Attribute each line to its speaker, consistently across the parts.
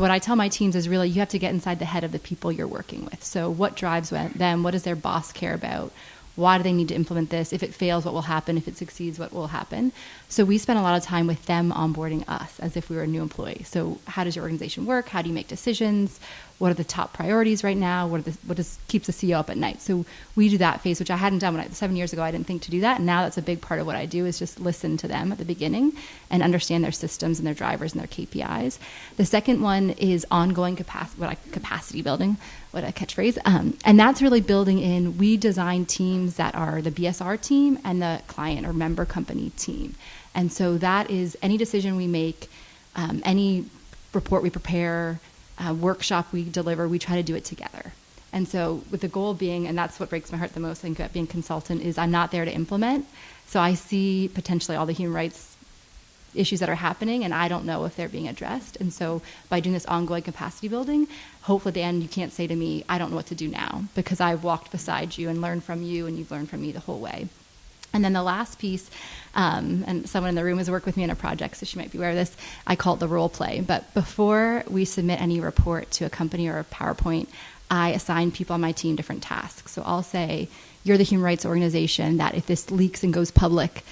Speaker 1: What I tell my teams is really you have to get inside the head of the people you're working with. So what drives them? What does their boss care about? Why do they need to implement this? If it fails, what will happen? If it succeeds, what will happen? So we spend a lot of time with them onboarding us as if we were a new employee. So how does your organization work? How do you make decisions? What are the top priorities right now? What keeps the CEO up at night? So we do that phase, which I hadn't done 7 years ago. I didn't think to do that. And now that's a big part of what I do is just listen to them at the beginning and understand their systems and their drivers and their KPIs. The second one is ongoing capacity building, what a catchphrase. And that's really building in, we design teams that are the BSR team and the client or member company team. And so that is any decision we make, any report we prepare, workshop we deliver, we try to do it together. And so with the goal being, and that's what breaks my heart the most, I think, about being a consultant, is I'm not there to implement. So I see potentially all the human rights issues that are happening, and I don't know if they're being addressed. And so by doing this ongoing capacity building, hopefully at the end you can't say to me, I don't know what to do now, because I've walked beside you and learned from you, and you've learned from me the whole way. And then the last piece, and someone in the room has worked with me on a project, so she might be aware of this, I call it the role play. But before we submit any report to a company or a PowerPoint, I assign people on my team different tasks. So I'll say, you're the human rights organization that if this leaks and goes public,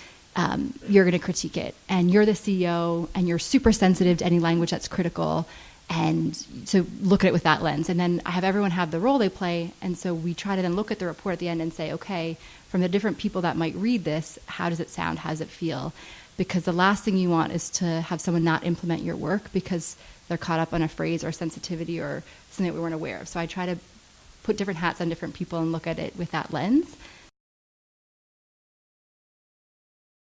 Speaker 1: you're going to critique it. And you're the CEO, and you're super sensitive to any language that's critical. And so look at it with that lens. And then I have everyone have the role they play. And so we try to then look at the report at the end and say, okay, from the different people that might read this, how does it sound? How does it feel? Because the last thing you want is to have someone not implement your work because they're caught up on a phrase or sensitivity or something that we weren't aware of. So I try to put different hats on different people and look at it with that lens.